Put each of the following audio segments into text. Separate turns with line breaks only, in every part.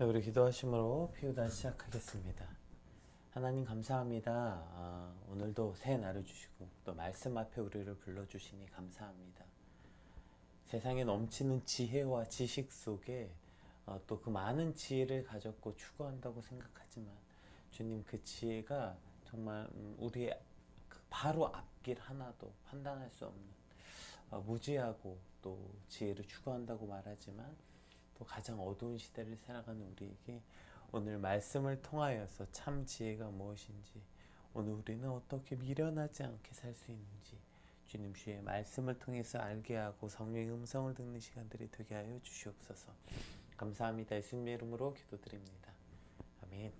자, 우리 기도하심으로 피우다 시작하겠습니다. 하나님 감사합니다. 오늘도 새 날을 주시고 또 말씀 앞에 우리를 불러주시니 감사합니다. 세상에 넘치는 지혜와 지식 속에 또 그 많은 지혜를 가졌고 추구한다고 생각하지만 주님, 그 지혜가 정말 우리의 그 바로 앞길 하나도 판단할 수 없는 무지하고 또 지혜를 추구한다고 말하지만 또 가장 어두운 시대를 살아가는 우리에게 오늘 말씀을 통하여서 참 지혜가 무엇인지, 오늘 우리는 어떻게 미련하지 않게 살 수 있는지 주님 주의 말씀을 통해서 알게 하고 성령의 음성을 듣는 시간들이 되게 하여 주시옵소서. 감사합니다. 예수님의 이름으로 기도드립니다. 아멘.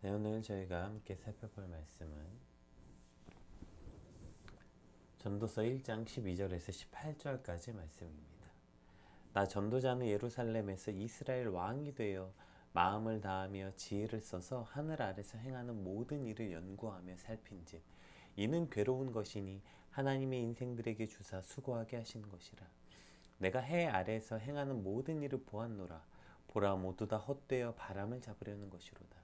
네, 오늘 저희가 함께 살펴볼 말씀은 전도서 1장 12절에서 18절까지 말씀입니다. 나 전도자는 예루살렘에서 이스라엘 왕이 되어 마음을 다하며 지혜를 써서 하늘 아래서 행하는 모든 일을 연구하며 살핀즉 이는 괴로운 것이니 하나님의 인생들에게 주사 수고하게 하신 것이라. 내가 해 아래에서 행하는 모든 일을 보았노라. 보라, 모두 다 헛되어 바람을 잡으려는 것이로다.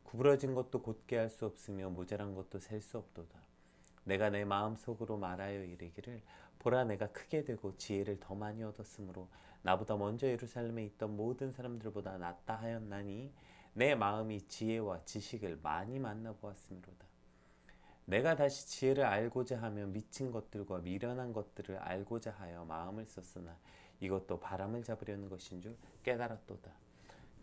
구부러진 것도 곧게 할 수 없으며 모자란 것도 셀 수 없도다. 내가 내 마음속으로 말하여 이르기를 보라, 내가 크게 되고 지혜를 더 많이 얻었으므로 나보다 먼저 예루살렘에 있던 모든 사람들보다 낫다 하였나니 내 마음이 지혜와 지식을 많이 만나보았음이로다. 내가 다시 지혜를 알고자 하며 미친 것들과 미련한 것들을 알고자 하여 마음을 썼으나 이것도 바람을 잡으려는 것인 줄 깨달았도다.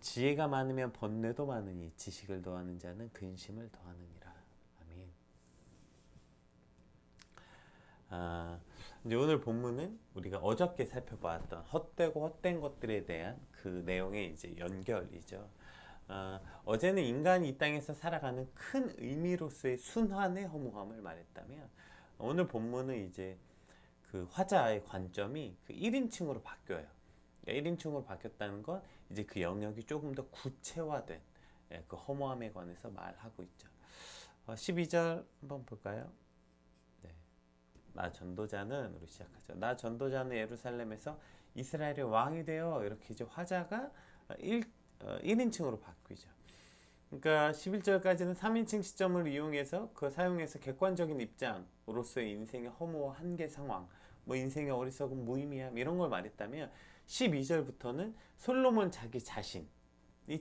지혜가 많으면 번뇌도 많으니 지식을 더하는 자는 근심을 더하느니라. 이제 오늘 본문은 우리가 어저께 살펴봤던 헛되고 헛된 것들에 대한 그 내용의 이제 연결이죠. 어제는 인간이 이 땅에서 살아가는 큰 의미로서의 순환의 허무함을 말했다면, 오늘 본문은 이제 그 화자의 관점이 그 1인칭으로 바뀌어요. 1인칭으로 바뀌었다는 건 이제 그 영역이 조금 더 구체화된 그 허무함에 관해서 말하고 있죠. 12절 한번 볼까요? 나 전도자는, 우리 시작하죠. 나 전도자는 예루살렘에서 이스라엘의 왕이 되어, 이렇게 이제 화자가 1인칭으로 바뀌죠. 그러니까 11절까지는 3인칭 시점을 이용해서 그 사용해서 객관적인 입장으로서의 인생의 허무와 한계 상황, 뭐 인생의 어리석음, 무의미함 이런 걸 말했다면 12절부터는 솔로몬 자기 자신이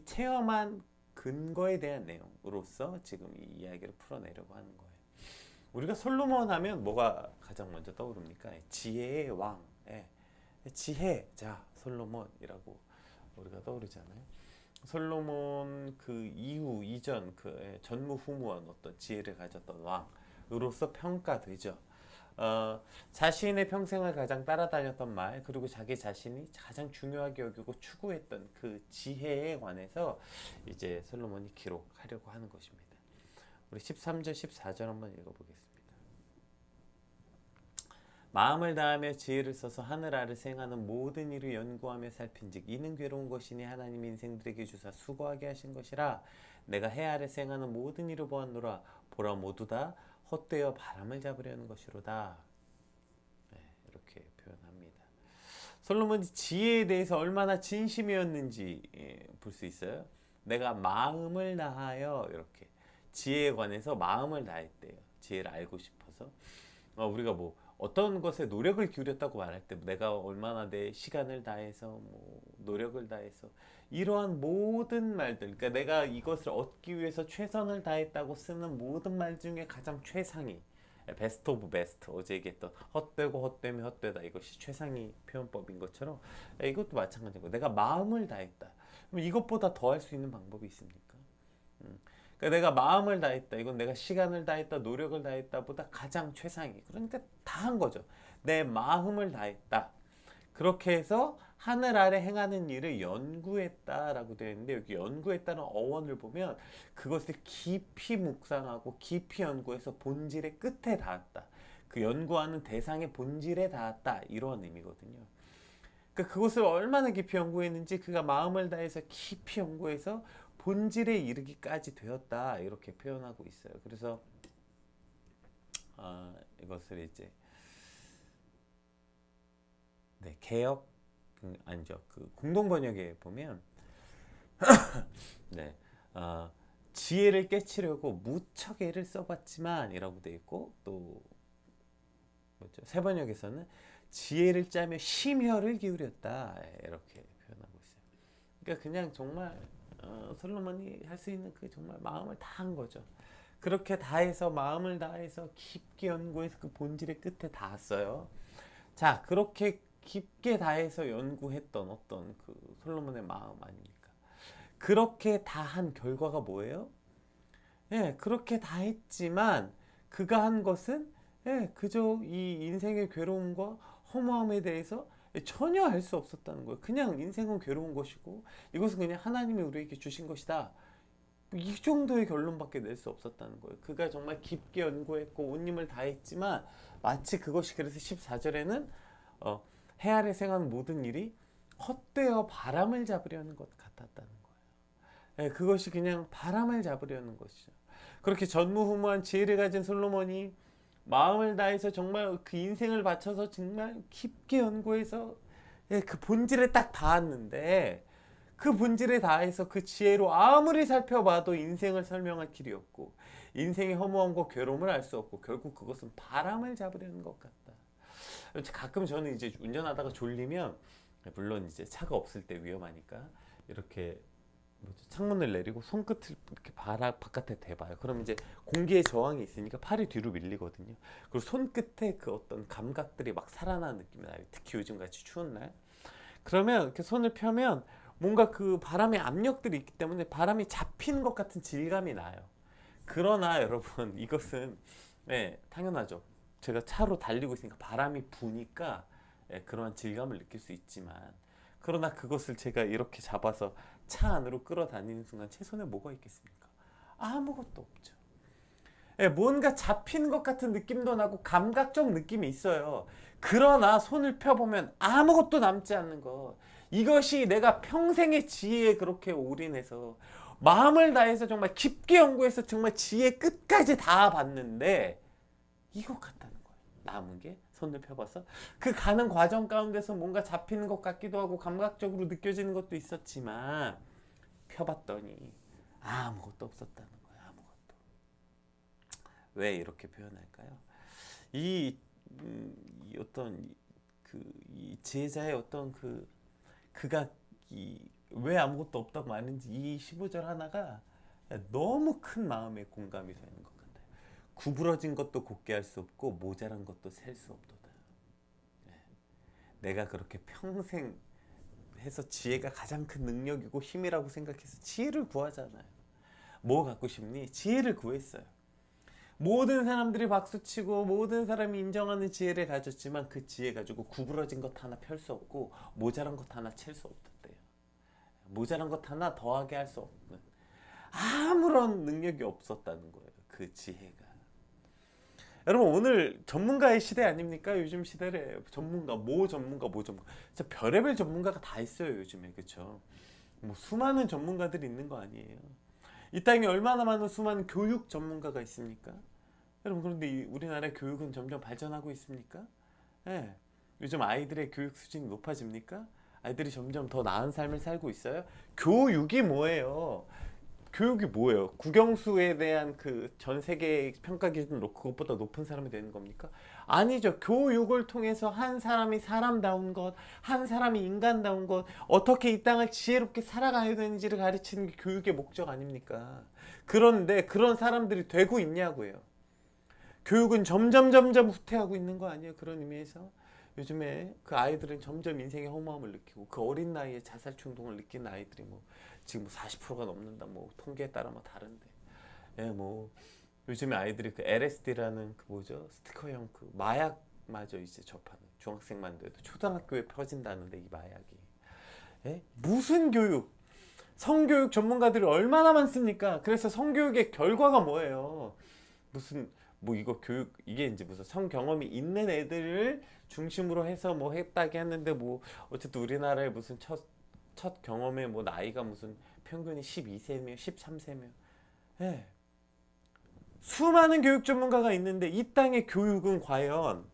체험한 근거에 대한 내용으로서 지금 이 이야기를 풀어내려고 하는 거예요. 우리가 솔로몬 하면 뭐가 가장 먼저 떠오릅니까? 지혜의 왕, 지혜자 솔로몬이라고 우리가 떠오르잖아요. 솔로몬 그 이후 이전 그 전무후무한 어떤 지혜를 가졌던 왕으로서 평가되죠. 자신의 평생을 가장 따라다녔던 말, 그리고 자기 자신이 가장 중요하게 여기고 추구했던 그 지혜에 관해서 이제 솔로몬이 기록하려고 하는 것입니다. 우리 13절 14절 한번 읽어보겠습니다. 마음을 다하며 지혜를 써서 하늘 아래서 행하는 모든 일을 연구하며 살핀즉 이는 괴로운 것이니 하나님 인생들에게 주사 수고하게 하신 것이라. 내가 해 아래서 행하는 모든 일을 보았노라. 보라, 모두 다 헛되어 바람을 잡으려는 것이로다. 이렇게 표현합니다. 솔로몬이 지혜에 대해서 얼마나 진심이었는지 볼 수 있어요. 내가 마음을 다하여, 이렇게 지혜에 관해서 마음을 다했대요. 지혜를 알고 싶어서. 우리가 뭐 어떤 것에 노력을 기울였다고 말할 때 내가 얼마나 내 시간을 다해서 뭐 노력을 다해서 이러한 모든 말들, 그러니까 내가 이것을 얻기 위해서 최선을 다했다고 쓰는 모든 말 중에 가장 최상위, 베스트 오브 베스트, 어제 얘기했던 헛되고 헛되면 헛되다, 이것이 최상위 표현법인 것처럼 이것도 마찬가지고, 내가 마음을 다했다. 그럼 이것보다 더 할 수 있는 방법이 있습니까? 그러니까 내가 마음을 다했다, 이건 내가 시간을 다했다, 노력을 다했다 보다 가장 최상위. 그러니까 다 한 거죠. 내 마음을 다했다. 그렇게 해서 하늘 아래 행하는 일을 연구했다라고 되어 있는데, 여기 연구했다는 어원을 보면 그것을 깊이 묵상하고 깊이 연구해서 본질의 끝에 닿았다. 그 연구하는 대상의 본질에 닿았다, 이런 의미거든요. 그러니까 그것을 얼마나 깊이 연구했는지, 그가 마음을 다해서 깊이 연구해서 본질에 이르기까지 되었다, 이렇게 표현하고 있어요. 그래서 이것을 이제 개역 아니죠. 그 공동 번역에 보면 네, 지혜를 깨치려고 무척 애를 써봤지만이라고 돼 있고 또 뭐죠? 새 번역에서는 지혜를 짜며 심혈을 기울였다 이렇게 표현하고 있어요. 그러니까 그냥 정말 솔로몬이 할 수 있는 그 정말 마음을 다한 거죠. 그렇게 다해서 마음을 다해서 깊게 연구해서 그 본질의 끝에 닿았어요. 자, 그렇게 깊게 다해서 연구했던 어떤 그 솔로몬의 마음 아닙니까? 그렇게 다한 결과가 뭐예요? 예, 그렇게 다했지만 그가 한 것은 예, 그저 이 인생의 괴로움과 허무함에 대해서 전혀 알 수 없었다는 거예요. 그냥 인생은 괴로운 것이고 이것은 그냥 하나님이 우리에게 주신 것이다. 이 정도의 결론밖에 낼 수 없었다는 거예요. 그가 정말 깊게 연구했고 온 힘을 다했지만 마치 그것이 그래서 14절에는 해 아래 생하는 모든 일이 헛되어 바람을 잡으려는 것 같았다는 거예요. 예, 그것이 그냥 바람을 잡으려는 것이죠. 그렇게 전무후무한 지혜를 가진 솔로몬이 마음을 다해서 정말 그 인생을 바쳐서 정말 깊게 연구해서 예, 그 본질에 딱 닿았는데 그 본질에 닿아서 그 지혜로 아무리 살펴봐도 인생을 설명할 길이 없고 인생의 허무함과 괴로움을 알 수 없고 결국 그것은 바람을 잡으려는 것 같다. 가끔 저는 이제 운전하다가 졸리면 물론 이제 차가 없을 때 위험하니까 이렇게 창문을 내리고 손끝을 이렇게 바깥에 대봐요. 그럼 이제 공기의 저항이 있으니까 팔이 뒤로 밀리거든요. 그리고 손끝에 그 어떤 감각들이 막 살아나는 느낌이 나요. 특히 요즘 같이 추운 날. 그러면 이렇게 손을 펴면 뭔가 그 바람의 압력들이 있기 때문에 바람이 잡히는 것 같은 질감이 나요. 그러나 여러분 이것은 네, 당연하죠. 제가 차로 달리고 있으니까 바람이 부니까 네, 그러한 질감을 느낄 수 있지만 그러나 그것을 제가 이렇게 잡아서 차 안으로 끌어다니는 순간 제 손에 뭐가 있겠습니까? 아무것도 없죠. 예, 뭔가 잡히는 것 같은 느낌도 나고 감각적 느낌이 있어요. 그러나 손을 펴보면 아무것도 남지 않는 것. 이것이 내가 평생의 지혜에 그렇게 올인해서 마음을 다해서 정말 깊게 연구해서 정말 지혜 끝까지 다 봤는데 이것 같다는 거예요. 남은 게 손을 펴봐서 그 가는 과정 가운데서 뭔가 잡히는 것 같기도 하고 감각적으로 느껴지는 것도 있었지만 펴봤더니 아무것도 없었다는 거예요. 아무것도. 왜 이렇게 표현할까요? 이 어떤 이 지혜자의 어떤 그가 왜 아무것도 없다고 말하는지 이 15절 하나가 너무 큰 마음의 공감이 되는 것 같아요. 구부러진 것도 곱게 할 수 없고 모자란 것도 셀 수 없도다. 내가 그렇게 평생 해서 지혜가 가장 큰 능력이고 힘이라고 생각해서 지혜를 구하잖아요. 뭐 갖고 싶니? 지혜를 구했어요. 모든 사람들이 박수치고 모든 사람이 인정하는 지혜를 가졌지만 그 지혜 가지고 구부러진 것 하나 펼 수 없고 모자란 것 하나 챌 수 없었대요. 모자란 것 하나 더하게 할 수 없는 아무런 능력이 없었다는 거예요. 그 지혜가. 여러분 오늘 전문가의 시대 아닙니까? 요즘 시대래 전문가 뭐 진짜 별의별 전문가가 다 있어요 요즘에. 그쵸? 뭐 수많은 전문가들이 있는 거 아니에요. 이 땅에 얼마나 많은 수많은 교육 전문가가 있습니까? 여러분 그런데 우리나라의 교육은 점점 발전하고 있습니까? 예. 요즘 아이들의 교육 수준이 높아집니까? 아이들이 점점 더 나은 삶을 살고 있어요? 교육이 뭐예요? 교육이 뭐예요? 국영수에 대한 그 전 세계 평가 기준을 놓고 그것보다 높은 사람이 되는 겁니까? 아니죠. 교육을 통해서 한 사람이 사람다운 것, 한 사람이 인간다운 것, 어떻게 이 땅을 지혜롭게 살아가야 되는지를 가르치는 게 교육의 목적 아닙니까? 그런데 그런 사람들이 되고 있냐고요. 교육은 점점 후퇴하고 있는 거 아니에요? 그런 의미에서 요즘에 그 아이들은 점점 인생의 허무함을 느끼고 그 어린 나이에 자살 충동을 느끼는 아이들이 뭐 지금 40%가 넘는다 뭐 통계에 따라 뭐 다른데 예, 뭐 요즘에 아이들이 그 LSD라는 그 뭐죠 스티커형 그 마약마저 이제 접하는 중학생만 돼도 초등학교에 퍼진다는데 이 마약이 예? 무슨 교육 성교육 전문가들이 얼마나 많습니까? 그래서 성교육의 결과가 뭐예요? 무슨 뭐 이거 교육 이게 이제 무슨 성 경험이 있는 애들을 중심으로 해서 뭐 했다게 했는데 뭐 어쨌든 우리나라의 무슨 첫 경험의 뭐 나이가 무슨 평균이 12세며 13세며 예. 수많은 교육 전문가가 있는데 이 땅의 교육은 과연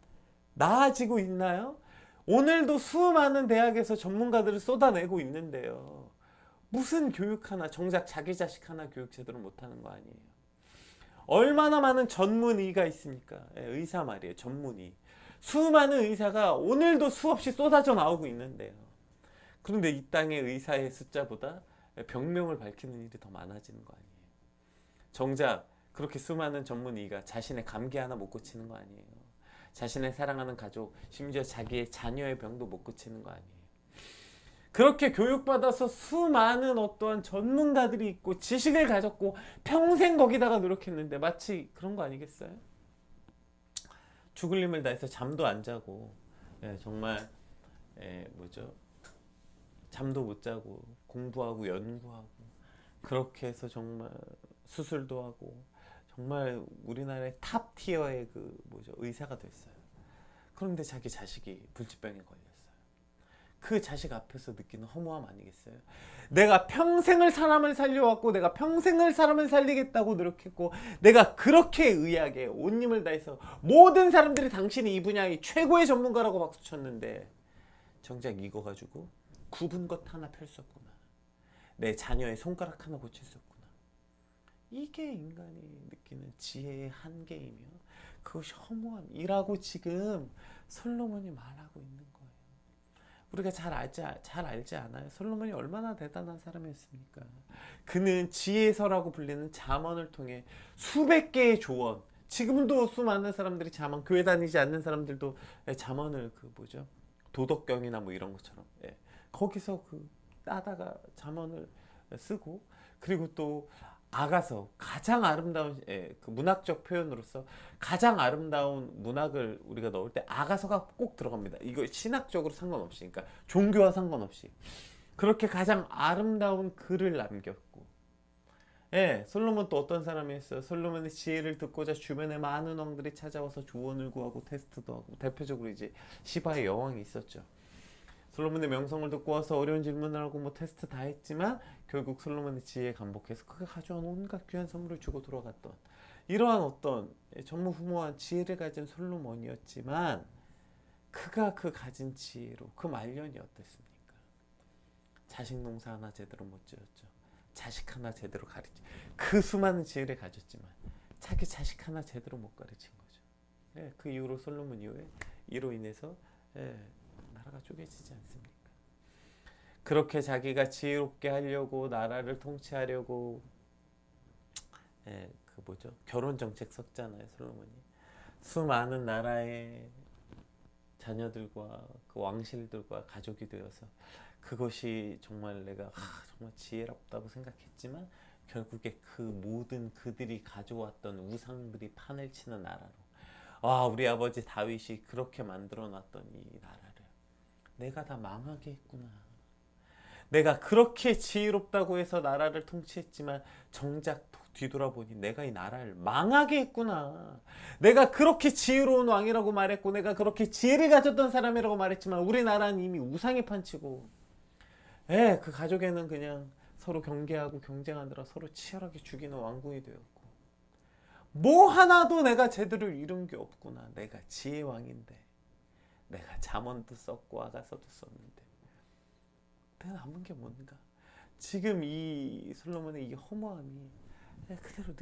나아지고 있나요? 오늘도 수많은 대학에서 전문가들을 쏟아내고 있는데요. 무슨 교육 하나, 정작 자기 자식 하나 교육 제대로 못하는 거 아니에요. 얼마나 많은 전문의가 있습니까? 예, 의사 말이에요. 전문의. 수많은 의사가 오늘도 수없이 쏟아져 나오고 있는데요. 그런데 이 땅의 의사의 숫자보다 병명을 밝히는 일이 더 많아지는 거 아니에요. 정작 그렇게 수많은 전문의가 자신의 감기 하나 못 고치는 거 아니에요. 자신의 사랑하는 가족, 심지어 자기의 자녀의 병도 못 고치는 거 아니에요. 그렇게 교육받아서 수많은 어떠한 전문가들이 있고 지식을 가졌고 평생 거기다가 노력했는데 마치 그런 거 아니겠어요? 죽을 힘을 다해서 잠도 안 자고, 예, 정말 뭐죠? 잠도 못 자고 공부하고 연구하고 그렇게 해서 정말 수술도 하고 정말 우리나라의 탑 티어의 그 뭐죠? 의사가 됐어요. 그런데 자기 자식이 불치병에 걸렸어요. 그 자식 앞에서 느끼는 허무함 아니겠어요? 내가 평생을 사람을 살려왔고 내가 평생을 사람을 살리겠다고 노력했고 내가 그렇게 의학에 온 힘을 다해서 모든 사람들이 당신이 이 분야의 최고의 전문가라고 박수쳤는데 정작 이거 가지고 굽은 것 하나 펼 수 없구나. 내 자녀의 손가락 하나 고칠 수 없구나. 이게 인간이 느끼는 지혜의 한계이며 그것이 허무함이라고 지금 솔로몬이 말하고 있는 거예요. 우리가 잘 알지 않아요? 솔로몬이 얼마나 대단한 사람이었습니까? 그는 지혜서라고 불리는 잠언을 통해 수백 개의 조언, 지금도 수많은 사람들이 잠언, 교회 다니지 않는 사람들도 잠언을 그 뭐죠? 도덕경이나 뭐 이런 것처럼 거기서 그 따다가 잠언을 쓰고, 그리고 또 아가서, 가장 아름다운 그 문학적 표현으로서 가장 아름다운 문학을 우리가 넣을 때 아가서가 꼭 들어갑니다. 이거 신학적으로 상관없이, 그러니까 종교와 상관없이 그렇게 가장 아름다운 글을 남겼고, 솔로몬 또 어떤 사람이었어요? 솔로몬의 지혜를 듣고자 주변에 많은 왕들이 찾아와서 조언을 구하고 테스트도 하고, 대표적으로 이제 시바의 여왕이 있었죠. 솔로몬의 명성을 듣고 와서 어려운 질문을 하고 뭐 테스트 다 했지만 결국 솔로몬의 지혜에 감복해서 그가 가져온 온갖 귀한 선물을 주고 돌아갔던 이러한 어떤 전무후무한 지혜를 가진 솔로몬이었지만, 그가 그 가진 지혜로 그 말년이 어땠습니까? 자식 농사 하나 제대로 못 지었죠. 자식 하나 제대로 가르치, 그 수많은 지혜를 가졌지만 자기 자식 하나 제대로 못 가르친 거죠. 그 이후로 솔로몬 이후에 이로 인해서 나라가 쪼개지지 않습니까? 그렇게 자기가 지혜롭게 하려고 나라를 통치하려고 그 뭐죠? 결혼 정책 썼잖아요, 솔로몬이. 수많은 나라의 자녀들과 그 왕실들과 가족이 되어서 그것이 정말 내가 정말 지혜롭다고 생각했지만 결국에 그 모든 그들이 가져왔던 우상들이 판을 치는 나라로, 우리 아버지 다윗이 그렇게 만들어 놨던 이 나라를 내가 다 망하게 했구나. 내가 그렇게 지혜롭다고 해서 나라를 통치했지만 정작 뒤돌아보니 내가 이 나라를 망하게 했구나. 내가 그렇게 지혜로운 왕이라고 말했고 내가 그렇게 지혜를 가졌던 사람이라고 말했지만 우리나라는 이미 우상에 판치고, 그 가족에는 그냥 서로 경계하고 경쟁하느라 서로 치열하게 죽이는 왕국이 되었고, 뭐 하나도 내가 제대로 이룬 게 없구나. 내가 지혜왕인데, 내가 잠언도 썼고 아가서도 썼는데 내가 남은 게 뭔가. 지금 이 솔로몬의 이 허무함이 그대로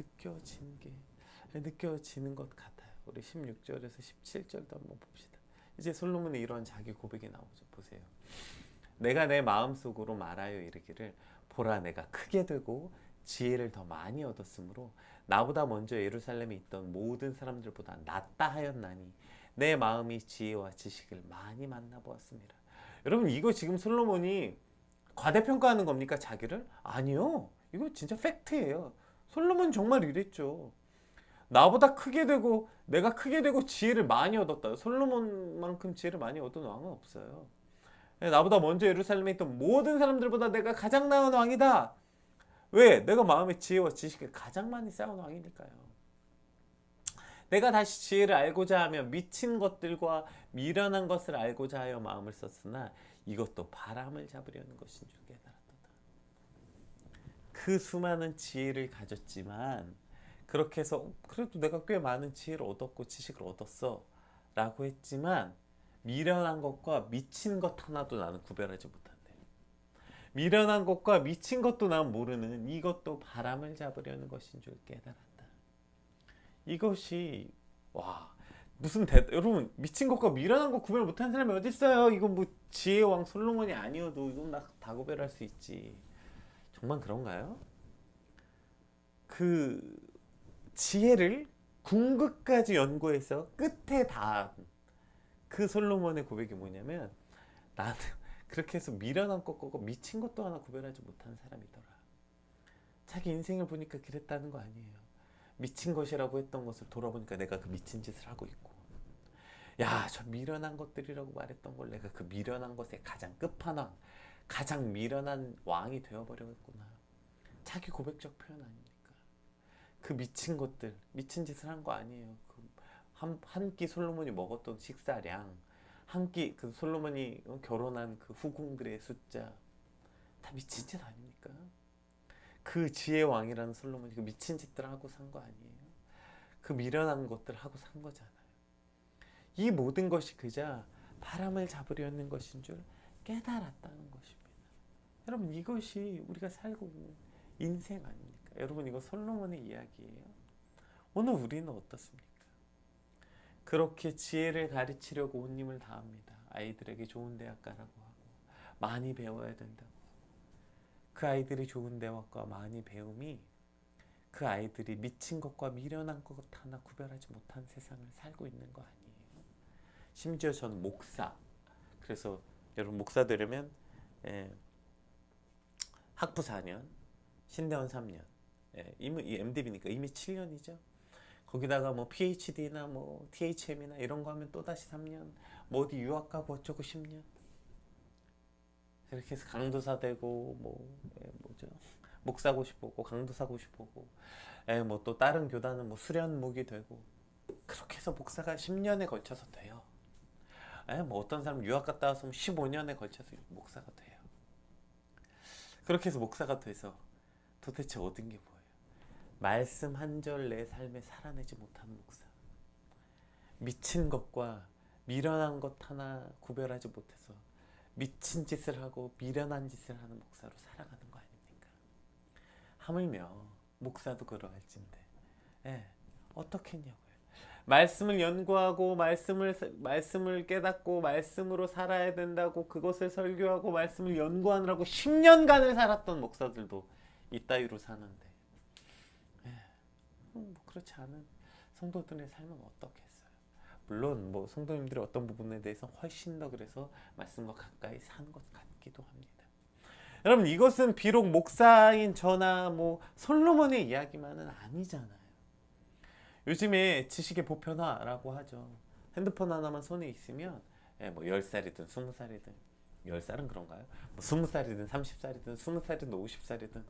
느껴지는 것 같아요. 우리 16절에서 17절도 한번 봅시다. 이제 솔로몬의 이런 자기 고백이 나오죠. 보세요. 내가 내 마음속으로 말하여 이르기를, 보라 내가 크게 되고 지혜를 더 많이 얻었으므로 나보다 먼저 예루살렘에 있던 모든 사람들보다 낫다 하였나니 내 마음이 지혜와 지식을 많이 만나보았습니다. 여러분, 이거 지금 솔로몬이 과대평가하는 겁니까, 자기를? 아니요. 이거 진짜 팩트예요. 솔로몬 정말 이랬죠. 나보다 크게 되고 내가 크게 되고 지혜를 많이 얻었다. 솔로몬만큼 지혜를 많이 얻은 왕은 없어요. 나보다 먼저 예루살렘에 있던 모든 사람들보다 내가 가장 나은 왕이다. 왜? 내가 마음의 지혜와 지식을 가장 많이 쌓은 왕이니까요. 내가 다시 지혜를 알고자 하며 미친 것들과 미련한 것을 알고자 하여 마음을 썼으나 이것도 바람을 잡으려는 것인 줄 깨달았도다. 그 수많은 지혜를 가졌지만 그렇게 해서 그래도 내가 꽤 많은 지혜를 얻었고 지식을 얻었어 라고 했지만 미련한 것과 미친 것 하나도 나는 구별하지 못한대. 미련한 것과 미친 것도 난 모르는 이것도 바람을 잡으려는 것인 줄 깨달았다. 이것이 여러분, 미친 것과 미련한 것 구별 못하는 사람이 어디 있어요? 이건 뭐 지혜의 왕 솔로몬이 아니어도 이건 다 구별할 수 있지. 정말 그런가요? 그 지혜를 궁극까지 연구해서 끝에 닿은 그 솔로몬의 고백이 뭐냐면, 나는 그렇게 해서 미련한 것과 미친 것도 하나 구별하지 못하는 사람이더라. 자기 인생을 보니까 그랬다는 거 아니에요. 미친 것이라고 했던 것을 돌아보니까 내가 그 미친 짓을 하고 있고, 야, 저 미련한 것들이라고 말했던 걸 내가 그 미련한 것의 가장 끝판왕, 가장 미련한 왕이 되어버렸구나. 자기 고백적 표현 아닙니까? 그 미친 것들, 미친 짓을 한 거 아니에요. 한 끼 솔로몬이 먹었던 식사량, 한 끼 그 솔로몬이 결혼한 그 후궁들의 숫자, 다 미친 짓 아닙니까? 그 지혜의 왕이라는 솔로몬이 그 미친 짓들을 하고 산 거 아니에요? 그 미련한 것들 하고 산 거잖아요. 이 모든 것이 그저 바람을 잡으려는 것인 줄 깨달았다는 것입니다. 여러분, 이것이 우리가 살고 있는 인생 아닙니까? 여러분, 이거 솔로몬의 이야기예요. 오늘 우리는 어떻습니까? 그렇게 지혜를 가르치려고 온 힘을 다합니다. 아이들에게 좋은 대학 가라고 하고 많이 배워야 된다고. 그 아이들이 좋은 대학과 많이 배움이 그 아이들이 미친 것과 미련한 것 하나 구별하지 못한 세상을 살고 있는 거 아니에요. 심지어 저는 목사, 그래서 여러분 목사 되려면 학부 4년, 신대원 3년, 이 MDB니까 이미 7년이죠. 거기다가 뭐 PhD나 뭐 THM이나 이런 거 하면 또다시 3년, 뭐 어디 유학 가고 어쩌고 10년. 이렇게 해서 강도사 되고 뭐죠? 목사고 싶고 강도사고 싶고 뭐 또 다른 교단은 뭐 수련목이 되고, 그렇게 해서 목사가 10년에 걸쳐서 돼요. 뭐 어떤 사람 유학 갔다 와서 15년에 걸쳐서 목사가 돼요. 그렇게 해서 목사가 돼서 도대체 얻은 게 뭐예요? 말씀 한 절 내 삶에 살아내지 못하는 목사. 미친 것과 미련한 것 하나 구별하지 못해서 미친 짓을 하고 미련한 짓을 하는 목사로 살아가는 거 아닙니까? 하물며 목사도 그러할진데 어떻게 했냐고요. 말씀을 연구하고 말씀을 깨닫고 말씀으로 살아야 된다고 그것을 설교하고 말씀을 연구하느라고 10년간을 살았던 목사들도 이따위로 사는데 뭐 그렇지 않은 성도들의 삶은 어떻겠어요? 물론 뭐 성도님들의 어떤 부분에 대해서 훨씬 더 그래서 말씀과 가까이 산 것 같기도 합니다. 여러분, 이것은 비록 목사인 저나 뭐 솔로몬의 이야기만은 아니잖아요. 요즘에 지식의 보편화라고 하죠. 핸드폰 하나만 손에 있으면 뭐 10살이든 20살이든 10살은 그런가요? 뭐 20살이든 30살이든 20살이든 50살이든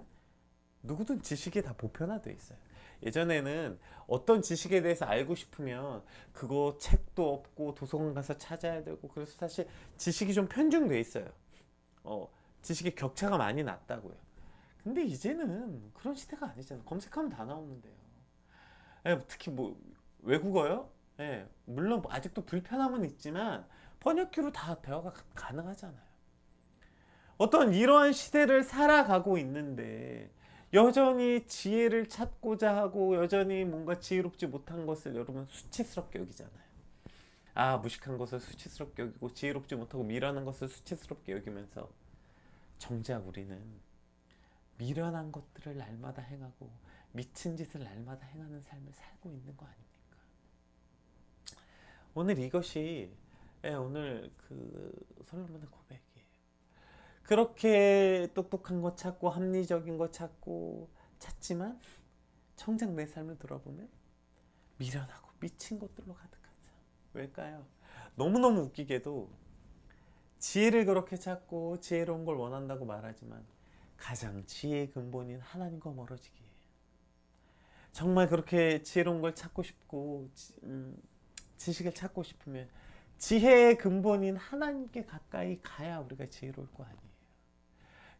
누구든 지식이 다 보편화되어 있어요. 예전에는 어떤 지식에 대해서 알고 싶으면 그거 책도 없고 도서관 가서 찾아야 되고, 그래서 사실 지식이 좀 편중돼 있어요. 지식의 격차가 많이 났다고요. 근데 이제는 그런 시대가 아니잖아요. 검색하면 다 나오는데요. 특히 뭐 외국어요? 물론 아직도 불편함은 있지만 번역기로 다 대화가 가능하잖아요. 어떤 이러한 시대를 살아가고 있는데 여전히 지혜를 찾고자 하고 여전히 뭔가 지혜롭지 못한 것을 여러분 수치스럽게 여기잖아요. 무식한 것을 수치스럽게 여기고 지혜롭지 못하고 미련한 것을 수치스럽게 여기면서 정작 우리는 미련한 것들을 날마다 행하고 미친 짓을 날마다 행하는 삶을 살고 있는 거 아닙니까? 오늘 이것이 오늘 그 솔로몬의 고백이에요. 그렇게 똑똑한 거 찾고 합리적인 거 찾지만 정작 내 삶을 돌아보면 미련하고 미친 것들로 가득한 삶. 왜일까요? 너무너무 웃기게도 지혜를 그렇게 찾고 지혜로운 걸 원한다고 말하지만 가장 지혜의 근본인 하나님과 멀어지기에, 정말 그렇게 지혜로운 걸 찾고 싶고 지식을 찾고 싶으면 지혜의 근본인 하나님께 가까이 가야 우리가 지혜로울 거 아니에요.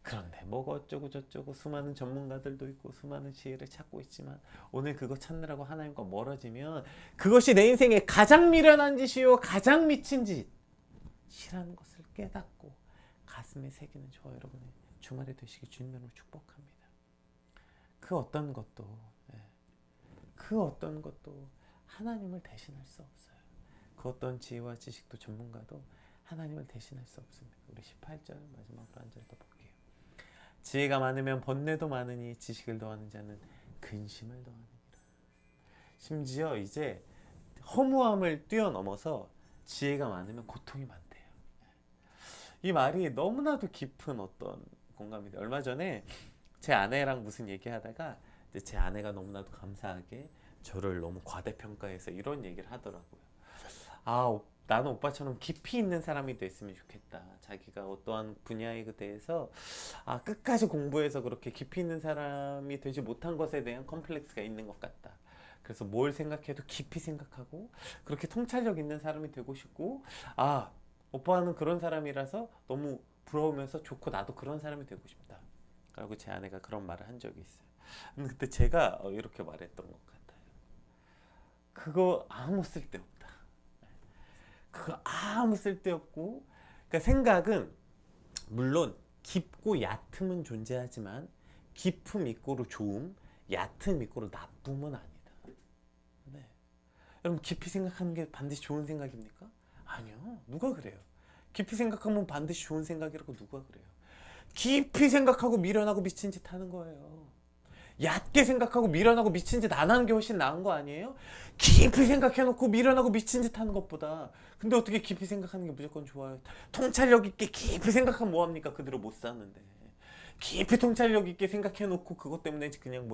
그런데 뭐가 어쩌고 저쩌고 수많은 전문가들도 있고 수많은 지혜를 찾고 있지만 오늘 그거 찾느라고 하나님과 멀어지면 그것이 내 인생의 가장 미련한 짓이요 가장 미친 짓, 시라는 것을 깨닫고 가슴에 새기는 저와 여러분의 주말이 되시길 주님으로 축복합니다. 그 어떤 것도 그 어떤 것도 하나님을 대신할 수 없어요. 그 어떤 지혜와 지식도 전문가도 하나님을 대신할 수 없습니다. 우리 18절 마지막으로 한 절 더 볼게요. 지혜가 많으면 번뇌도 많으니 지식을 더하는 자는 근심을 더하느니라. 심지어 이제 허무함을 뛰어넘어서 지혜가 많으면 고통이 많대요. 이 말이 너무나도 깊은 어떤 공감입니다. 얼마 전에 제 아내랑 무슨 얘기하다가 제 아내가 너무나도 감사하게 저를 너무 과대평가해서 이런 얘기를 하더라고요. 나는 오빠처럼 깊이 있는 사람이 됐으면 좋겠다. 자기가 어떠한 분야에 대해서 끝까지 공부해서 그렇게 깊이 있는 사람이 되지 못한 것에 대한 컴플렉스가 있는 것 같다. 그래서 뭘 생각해도 깊이 생각하고 그렇게 통찰력 있는 사람이 되고 싶고 오빠는 그런 사람이라서 너무 부러우면서 좋고 나도 그런 사람이 되고 싶다. 라고 제 아내가 그런 말을 한 적이 있어요. 근데 그때 제가 이렇게 말했던 것 같아요. 그거 아무 쓸데없다. 그거 아무 쓸데없고, 그러니까 생각은 물론 깊고 얕음은 존재하지만 깊음 이꼬르 좋음, 얕음 이꼬르 나쁨은 아니다. 네. 여러분 깊이 생각하는 게 반드시 좋은 생각입니까? 아니요. 누가 그래요? 깊이 생각하면 반드시 좋은 생각이라고 누가 그래요? 깊이 생각하고 미련하고 미친 짓 하는 거예요. 얕게 생각하고 미련하고 미친 짓 안 하는 게 훨씬 나은 거 아니에요? 깊이 생각해놓고 미련하고 미친 짓 하는 것보다. 근데 어떻게 깊이 생각하는 게 무조건 좋아요? 통찰력 있게 깊이 생각하면 뭐합니까? 그대로 못 사는데. 깊이 통찰력 있게 생각해놓고 그것 때문에 그냥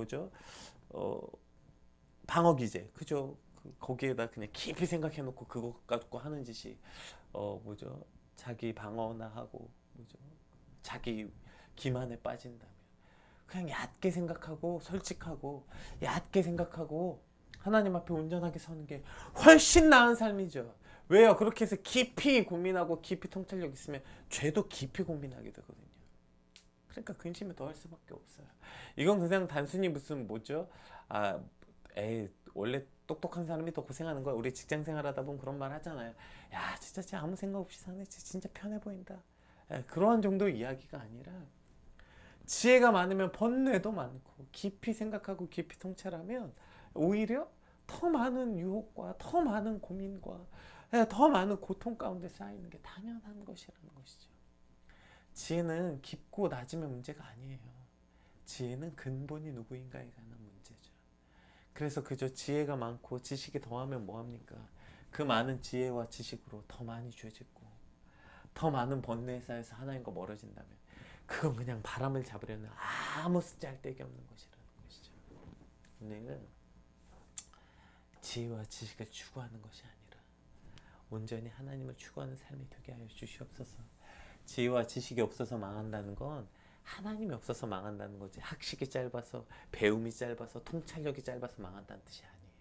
방어 기제, 그죠? 거기에다 그냥 깊이 생각해놓고 그거 갖고 하는 짓이 자기 방어나 하고 자기 기만에 빠진다면 그냥 얕게 생각하고 솔직하고 얕게 생각하고 하나님 앞에 온전하게 서는 게 훨씬 나은 삶이죠. 왜요? 그렇게 해서 깊이 고민하고 깊이 통찰력 있으면 죄도 깊이 고민하게 되거든요. 그러니까 근심을 더 할 수밖에 없어요. 이건 그냥 단순히 무슨 원래 똑똑한 사람이 더 고생하는 거야. 우리 직장 생활하다 보면 그런 말 하잖아요. 야, 진짜 쟤 아무 생각 없이 사네. 진짜 편해 보인다. 그러한 정도의 이야기가 아니라 지혜가 많으면 번뇌도 많고 깊이 생각하고 깊이 통찰하면 오히려 더 많은 유혹과 더 많은 고민과 더 많은 고통 가운데 쌓이는 게 당연한 것이라는 것이죠. 지혜는 깊고 낮으면 문제가 아니에요. 지혜는 근본이 누구인가에 관한 문제죠. 그래서 그저 지혜가 많고 지식이 더하면 뭐합니까? 그 많은 지혜와 지식으로 더 많이 죄짓고 더 많은 번뇌에 쌓여서 하나님과 멀어진다면 그건 그냥 바람을 잡으려는 아무 쓸데기 없는 것이라는 것이죠. 오늘은 지혜와 지식을 추구하는 것이 아니라 온전히 하나님을 추구하는 삶이 되게 하여 주시옵소서. 지혜와 지식이 없어서 망한다는 건 하나님이 없어서 망한다는 거지. 학식이 짧아서, 배움이 짧아서, 통찰력이 짧아서 망한다는 뜻이 아니에요.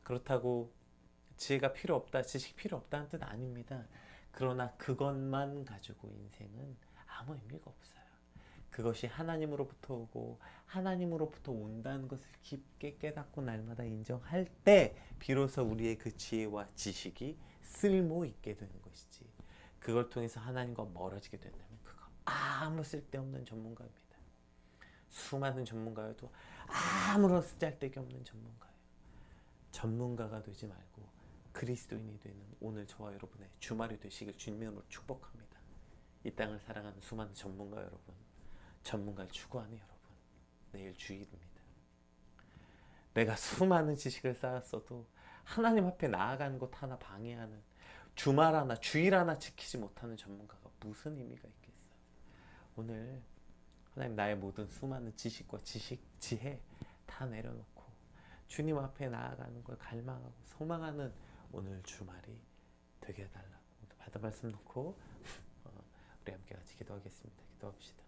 그렇다고 지혜가 필요 없다, 지식이 필요 없다는 뜻 아닙니다. 그러나 그것만 가지고 인생은 아무 의미가 없어요. 그것이 하나님으로부터 오고 하나님으로부터 온다는 것을 깊게 깨닫고 날마다 인정할 때 비로소 우리의 그 지혜와 지식이 쓸모 있게 되는 것이지. 그걸 통해서 하나님과 멀어지게 된다면 그거 아무 쓸데없는 전문가입니다. 수많은 전문가여도 아무런 쓰잘데기 없는 전문가예요. 전문가가 되지 말고 그리스도인이 되는 오늘 저와 여러분의 주말이 되시길 주님으로 축복합니다. 이 땅을 사랑하는 수많은 전문가 여러분, 전문가를 추구하는 여러분, 내일 주일입니다. 내가 수많은 지식을 쌓았어도 하나님 앞에 나아가는 것 하나 방해하는 주말 하나, 주일 하나 지키지 못하는 전문가가 무슨 의미가 있겠어요? 오늘 하나님 나의 모든 수많은 지식과 지혜 다 내려놓고 주님 앞에 나아가는 걸 갈망하고 소망하는 오늘 주말이 되게 해달라고 받은 말씀 놓고 우리 함께 같이 기도하겠습니다. 기도합시다.